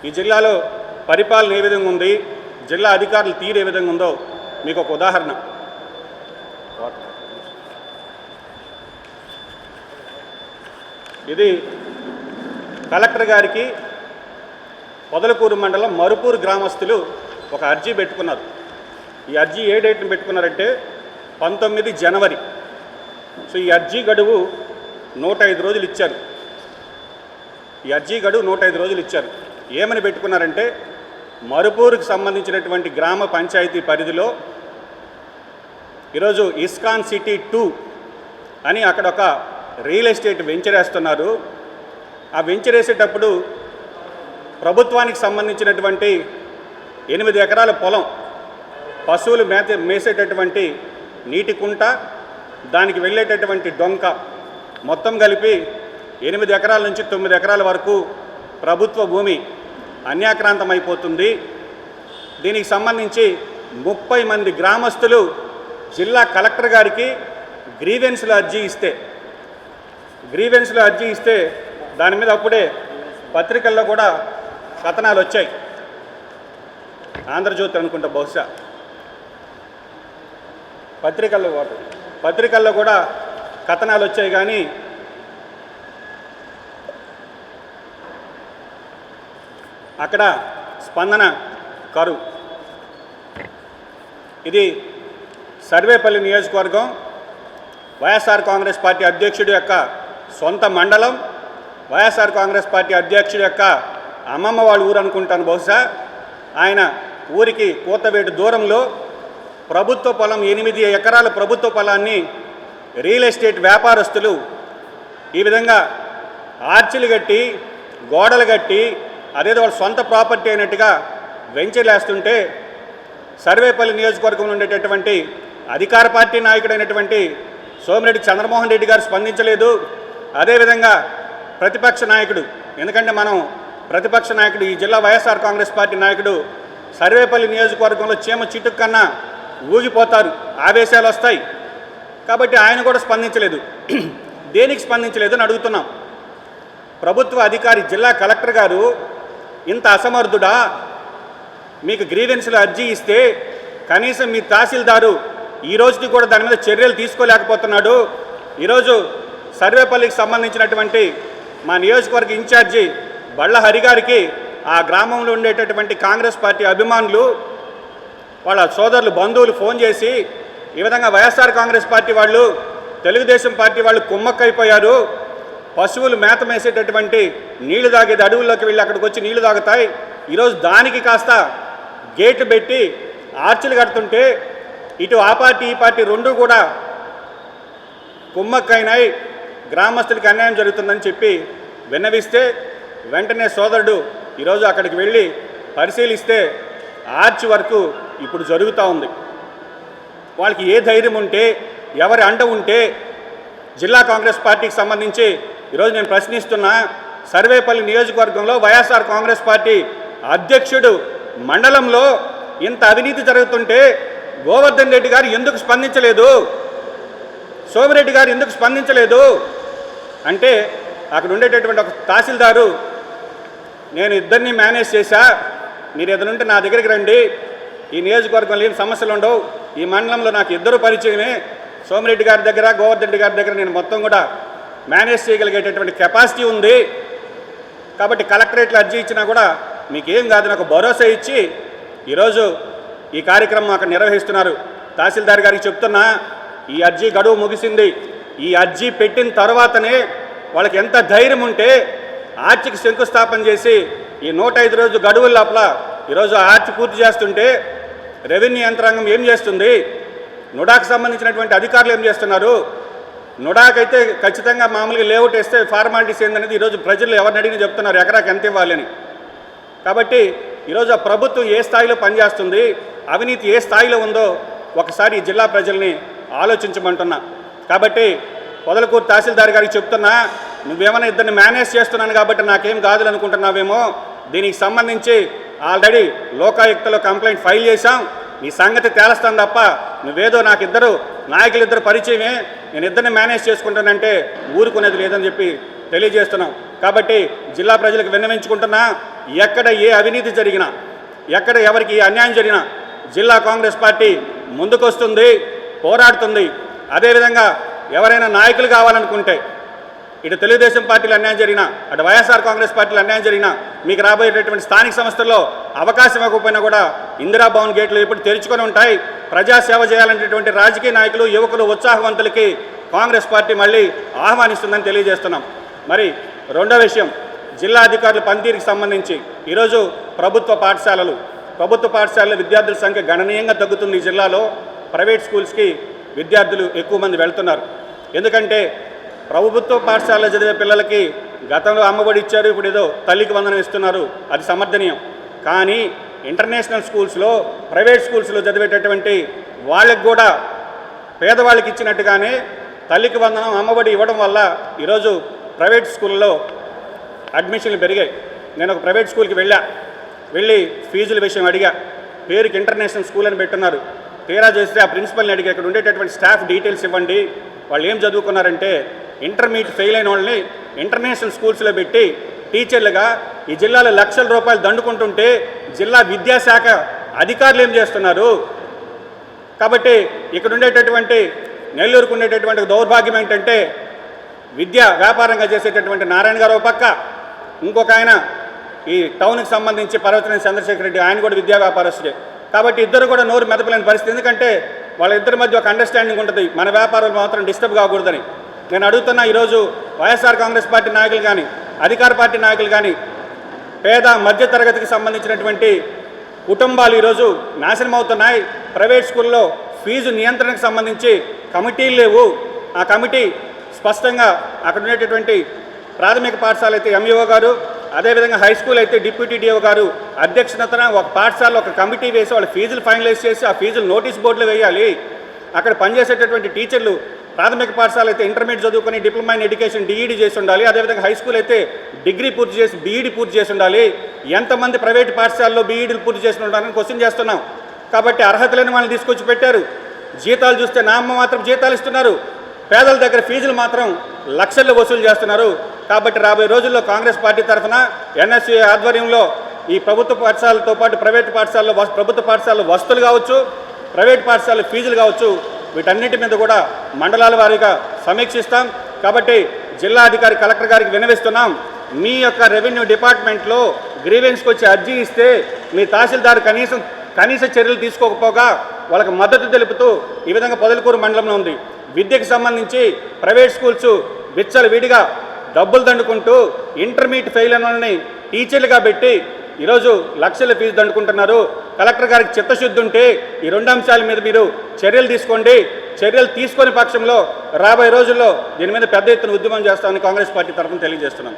ఈ జిల్లాలో పరిపాలన ఏ విధంగా ఉంది, జిల్లా అధికారుల తీరు ఏ విధంగా ఉందో మీకు ఒక ఉదాహరణ. ఇది కలెక్టర్ గారికి పొదలకూరు మండలం మరుపూరు గ్రామస్తులు ఒక అర్జీ పెట్టుకున్నారు. ఈ అర్జీ ఏ డేట్ని పెట్టుకున్నారంటే 19 జనవరి. సో ఈ అర్జీ గడువు 105 రోజులు ఇచ్చారు. ఈ అర్జీ గడువు 105 రోజులు ఇచ్చారు. ఏమని పెట్టుకున్నారంటే మరుపూరుకు సంబంధించినటువంటి గ్రామ పంచాయతీ పరిధిలో ఈరోజు ఇస్కాన్ సిటీ 2 అని అక్కడ ఒక రియల్ ఎస్టేట్ వెంచర్ వేస్తున్నారు. ఆ వెంచర్ వేసేటప్పుడు ప్రభుత్వానికి సంబంధించినటువంటి 8 ఎకరాల పొలం, పశువులు మేసేటటువంటి నీటి కుంట, దానికి వెళ్ళేటటువంటి డొంక మొత్తం కలిపి 8 ఎకరాల నుంచి 9 ఎకరాల వరకు ప్రభుత్వ భూమి అన్యాక్రాంతమైపోతుంది. దీనికి సంబంధించి 30 మంది గ్రామస్తులు జిల్లా కలెక్టర్ గారికి గ్రీవెన్స్లో అర్జీ ఇస్తే దాని మీద అప్పుడే పత్రికల్లో కూడా కథనాలు వచ్చాయి. ఆంధ్రజ్యోతి అనుకుంటా, బహుశా పత్రికల్లో కూడా కథనాలు వచ్చాయి. కానీ అక్కడ స్పందన కరువు. ఇది సర్వేపల్లి నియోజకవర్గం, వైఎస్ఆర్ కాంగ్రెస్ పార్టీ అధ్యక్షుడి యొక్క సొంత మండలం, వైఎస్ఆర్ కాంగ్రెస్ పార్టీ అధ్యక్షుడి యొక్క అమ్మమ్మ వాళ్ళ ఊరు అనుకుంటాను బహుశా. ఆయన ఊరికి కూతవేటు దూరంలో ప్రభుత్వ పొలం, 8 ఎకరాల ప్రభుత్వ పొలాన్ని రియల్ ఎస్టేట్ వ్యాపారస్తులు ఈ విధంగా ఆర్చిలు కట్టి, గోడలు కట్టి, అదేదో వాళ్ళ సొంత ప్రాపర్టీ అయినట్టుగా వెంచర్లు వేస్తుంటే సర్వేపల్లి నియోజకవర్గంలో ఉండేటటువంటి అధికార పార్టీ నాయకుడైనటువంటి సోమిరెడ్డి చంద్రమోహన్ రెడ్డి గారు స్పందించలేదు. అదేవిధంగా ప్రతిపక్ష నాయకుడు, ఎందుకంటే మనం ప్రతిపక్ష నాయకుడు, ఈ జిల్లా వైఎస్ఆర్ కాంగ్రెస్ పార్టీ నాయకుడు సర్వేపల్లి నియోజకవర్గంలో చీమ చిటుకు కన్నా ఊగిపోతారు, ఆవేశాలు వస్తాయి. కాబట్టి ఆయన కూడా స్పందించలేదు. దేనికి స్పందించలేదు అని అడుగుతున్నాం. ప్రభుత్వ అధికారి జిల్లా కలెక్టర్ గారు ఇంత అసమర్థుడా? మీకు గ్రీవెన్స్లో అర్జీ ఇస్తే కనీసం మీ తహసీల్దారు ఈ రోజుకి కూడా దాని మీద చర్యలు తీసుకోలేకపోతున్నాడు. ఈరోజు సర్వేపల్లికి సంబంధించినటువంటి మా నియోజకవర్గ ఇన్ఛార్జి బళ్ళ హరి గారికి ఆ గ్రామంలో ఉండేటటువంటి కాంగ్రెస్ పార్టీ అభిమానులు, వాళ్ళ సోదరులు, బంధువులు ఫోన్ చేసి ఈ విధంగా వైఎస్ఆర్ కాంగ్రెస్ పార్టీ వాళ్ళు, తెలుగుదేశం పార్టీ వాళ్ళు కుమ్మక్కైపోయారు, పశువులు మేత మేసేటటువంటి నీళ్లు తాగేది అడవుల్లోకి వెళ్ళి అక్కడికి వచ్చి నీళ్లు తాగుతాయి, ఈరోజు దానికి కాస్త గేట్లు పెట్టి ఆర్చిలు కడుతుంటే ఇటు ఆ పార్టీ ఈ పార్టీ రెండూ కూడా కుమ్మక్కైనాయి, గ్రామస్తులకి అన్యాయం జరుగుతుందని చెప్పి విన్నవిస్తే వెంటనే సోదరుడు ఈరోజు అక్కడికి వెళ్ళి పరిశీలిస్తే ఆర్చి వరకు ఇప్పుడు జరుగుతూ ఉంది. వాళ్ళకి ఏ ధైర్యం ఉంటే, ఎవరి అండ ఉంటే జిల్లా కాంగ్రెస్ పార్టీకి సంబంధించి ఈరోజు నేను ప్రశ్నిస్తున్నా, సర్వేపల్లి నియోజకవర్గంలో వైఎస్ఆర్ కాంగ్రెస్ పార్టీ అధ్యక్షుడు మండలంలో ఇంత అవినీతి జరుగుతుంటే గోవర్ధన్ రెడ్డి గారు ఎందుకు స్పందించలేదు, సోమిరెడ్డి గారు ఎందుకు స్పందించలేదు అంటే అక్కడ ఉండేటటువంటి ఒక తహసీల్దారు, నేను ఇద్దరిని మేనేజ్ చేశా, మీరు ఎదురుంటే నా దగ్గరికి రండి, ఈ నియోజకవర్గంలో ఏం సమస్యలు ఉండవు, ఈ మండలంలో నాకు ఇద్దరు పరిచయమే, సోమిరెడ్డి గారి దగ్గర, గోవర్ధన్ రెడ్డి గారి దగ్గర నేను మొత్తం కూడా మేనేజ్ చేయగలిగేటటువంటి కెపాసిటీ ఉంది. కాబట్టి కలెక్టరేట్లో అర్జీ ఇచ్చినా కూడా మీకేం కాదు నాకు భరోసా ఇచ్చి ఈరోజు ఈ కార్యక్రమం అక్కడ నిర్వహిస్తున్నారు. తహసీల్దార్ గారికి చెప్తున్నా, ఈ అర్జీ గడువు ముగిసింది, ఈ అర్జీ పెట్టిన తర్వాతనే వాళ్ళకి ఎంత ధైర్యం ఉంటే ఆర్చికి శంకుస్థాపన చేసి ఈ 105 రోజు గడువుల లోపల ఈరోజు ఆర్చి పూర్తి చేస్తుంటే రెవెన్యూ యంత్రాంగం ఏం చేస్తుంది, నుడాకు సంబంధించినటువంటి అధికారులు ఏం చేస్తున్నారు? నుడాకైతే ఖచ్చితంగా మామూలుగా లేఅవుట్ వేస్తే ఫార్మాలిటీస్ ఏందనేది ఈరోజు ప్రజలు ఎవరిని అడిగినా చెప్తున్నారు, ఎకరాకి ఎంత ఇవ్వాలని. కాబట్టి ఈరోజు ఆ ప్రభుత్వం ఏ స్థాయిలో పనిచేస్తుంది, అవినీతి ఏ స్థాయిలో ఉందో ఒకసారి ఈ జిల్లా ప్రజల్ని ఆలోచించమంటున్నా. కాబట్టి పొదలకూరు తహసీల్దార్ గారికి చెప్తున్నా, నువ్వేమైనా ఇద్దరిని మేనేజ్ చేస్తున్నాను కాబట్టి నాకేం కాదులు అనుకుంటున్నావేమో, దీనికి సంబంధించి ఆల్రెడీ లోకాయుక్తలో కంప్లైంట్ ఫైల్ చేశాం, నీ సంగతి తేలుస్తాను తప్ప నువ్వేదో నాకు నాయకులిద్దరు పరిచయమే, నేను ఇద్దరిని మేనేజ్ చేసుకుంటానంటే ఊరుకునేది లేదని చెప్పి తెలియజేస్తున్నాం. కాబట్టి జిల్లా ప్రజలకు విన్నవించుకుంటున్నా, ఎక్కడ ఏ అవినీతి జరిగినా, ఎక్కడ ఎవరికి ఏ అన్యాయం జరిగినా జిల్లా కాంగ్రెస్ పార్టీ ముందుకొస్తుంది, పోరాడుతుంది. అదేవిధంగా ఎవరైనా నాయకులు కావాలనుకుంటే ఇటు తెలుగుదేశం పార్టీలు అన్యాయం జరిగినా, అటు వైఎస్ఆర్ కాంగ్రెస్ పార్టీలు అన్యాయం జరిగినా, మీకు రాబోయేటటువంటి స్థానిక సంస్థల్లో అవకాశం ఇవ్వకపోయినా కూడా ఇందిరాభవన్ గేట్లు ఇప్పుడు తెరుచుకొని ఉంటాయి. ప్రజాసేవ చేయాలనేటువంటి రాజకీయ నాయకులు, యువకులు, ఉత్సాహవంతులకి కాంగ్రెస్ పార్టీ మళ్ళీ ఆహ్వానిస్తుందని తెలియజేస్తున్నాం. మరి రెండో విషయం, జిల్లా అధికారుల పనితీరుకి సంబంధించి ఈరోజు ప్రభుత్వ పాఠశాలలో విద్యార్థుల సంఖ్య గణనీయంగా తగ్గుతుంది. ఈ జిల్లాలో ప్రైవేట్ స్కూల్స్కి విద్యార్థులు ఎక్కువ మంది వెళ్తున్నారు. ఎందుకంటే ప్రభుత్వ పాఠశాలలో చదివే పిల్లలకి గతంలో అమ్మఒడి ఇచ్చారు, ఇప్పుడు ఏదో తల్లికి వందనం ఇస్తున్నారు, అది సమర్థనీయం. కానీ ఇంటర్నేషనల్ స్కూల్స్లో, ప్రైవేట్ స్కూల్స్లో చదివేటటువంటి వాళ్ళకి కూడా పేదవాళ్ళకి ఇచ్చినట్టుగానే తల్లికి వందనం, అమ్మఒడి ఇవ్వడం వల్ల ఈరోజు ప్రైవేట్ స్కూల్లో అడ్మిషన్లు పెరిగాయి. నేను ఒక ప్రైవేట్ స్కూల్కి వెళ్ళి ఫీజుల విషయం అడిగా. పేరుకి ఇంటర్నేషనల్ స్కూల్ అని పెట్టున్నారు. తీరా చేస్తే ఆ ప్రిన్సిపల్ని అడిగా, ఇక్కడ ఉండేటటువంటి స్టాఫ్ డీటెయిల్స్ ఇవ్వండి, వాళ్ళు ఏం చదువుకున్నారంటే ఇంటర్మీడియట్ ఫెయిల్ అయిన వాళ్ళని ఇంటర్నేషనల్ స్కూల్స్లో పెట్టి టీచర్లుగా ఈ జిల్లాలో లక్షల రూపాయలు దండుకుంటుంటే జిల్లా విద్యాశాఖ అధికారులు ఏం చేస్తున్నారు? కాబట్టి ఇక్కడ ఉండేటటువంటి నెల్లూరుకు ఉండేటటువంటి దౌర్భాగ్యం ఏంటంటే విద్య వ్యాపారంగా చేసేటటువంటి నారాయణ గారు ఒక పక్క, ఇంకొక ఆయన ఈ టౌన్కి సంబంధించి పర్వతనేని చంద్రశేఖర్ రెడ్డి, ఆయన కూడా విద్యా వ్యాపారస్తుడే. కాబట్టి ఇద్దరు కూడా నోరు మెదపలేని పరిస్థితి. ఎందుకంటే వాళ్ళిద్దరి మధ్య ఒక అండర్స్టాండింగ్ ఉంటుంది, మన వ్యాపారాలు మాత్రం డిస్టర్బ్ కాకూడదని. నేను అడుగుతున్నా, ఈరోజు వైఎస్ఆర్ కాంగ్రెస్ పార్టీ నాయకులు కానీ, అధికార పార్టీ నాయకులు కానీ, పేద మధ్య తరగతికి సంబంధించినటువంటి కుటుంబాలు ఈరోజు నాశనం అవుతున్నాయి. ప్రైవేట్ స్కూల్లో ఫీజు నియంత్రణకు సంబంధించి కమిటీలు లేవు. ఆ కమిటీ స్పష్టంగా అక్కడ ఉండేటటువంటి ప్రాథమిక పాఠశాల అయితే ఎంఈఓ గారు, అదేవిధంగా హై స్కూల్ అయితే డిప్యూటీ డిఓ గారు అధ్యక్షతన ఒక పాఠశాలలో ఒక కమిటీ వేసి వాళ్ళ ఫీజులు ఫైనలైజ్ చేసి ఆ ఫీజులు నోటీస్ బోర్డులో వేయాలి. అక్కడ పనిచేసేటటువంటి టీచర్లు ప్రాథమిక పాఠశాల అయితే ఇంటర్మీడియట్ చదువుకొని డిప్లొమా ఇన్ ఎడ్యుకేషన్ డిఈడి చేసి ఉండాలి. అదేవిధంగా హై స్కూల్ అయితే డిగ్రీ పూర్తి చేసి బీఈడి పూర్తి చేసి ఉండాలి. ఎంతమంది ప్రైవేట్ పాఠశాలలో బీఈడీలు పూర్తి చేసి ఉండాలని క్వశ్చన్ చేస్తున్నాం. కాబట్టి అర్హత లేని వాళ్ళని తీసుకొచ్చి పెట్టారు. జీతాలు చూస్తే నామ మాత్రం జీతాలు ఇస్తున్నారు, పేదల దగ్గర ఫీజులు మాత్రం లక్షల్లో వసూలు చేస్తున్నారు. కాబట్టి రాబోయే రోజుల్లో కాంగ్రెస్ పార్టీ తరఫున ఎన్ఎస్యూ ఆధ్వర్యంలో ఈ ప్రభుత్వ పాఠశాలతో పాటు ప్రైవేట్ పాఠశాలలో, ప్రభుత్వ పాఠశాలలో వసతులు కావచ్చు, ప్రైవేట్ పాఠశాల ఫీజులు కావచ్చు, వీటన్నిటి మీద కూడా మండలాల వారీగా సమీక్షిస్తాం. కాబట్టి జిల్లా అధికారి కలెక్టర్ గారికి విన్నవిస్తున్నాం, మీ యొక్క రెవెన్యూ డిపార్ట్మెంట్లో గ్రీవెన్స్కి వచ్చి అర్జీ ఇస్తే మీ తహసీల్దార్ కనీస చర్యలు తీసుకోకపోగా వాళ్ళకి మద్దతు తెలుపుతూ ఈ విధంగా పొదలకూరు మండలంలో ఉంది. విద్యకు సంబంధించి ప్రైవేట్ స్కూల్స్ విచ్చలవిడిగా డబ్బులు దండుకుంటూ ఇంటర్మీడియట్ ఫెయిల్ అయిన వాళ్ళని టీచర్లుగా పెట్టి ఈరోజు లక్షల ఫీజు దండుకుంటున్నారు. కలెక్టర్ గారికి చిత్తశుద్ధి ఉంటే ఈ రెండు అంశాల మీద మీరు చర్యలు తీసుకోండి. చర్యలు తీసుకునే పక్షంలో రాబోయే రోజుల్లో దీని మీద పెద్ద ఎత్తున ఉద్యమం చేస్తామని కాంగ్రెస్ పార్టీ తరఫున తెలియజేస్తున్నాం.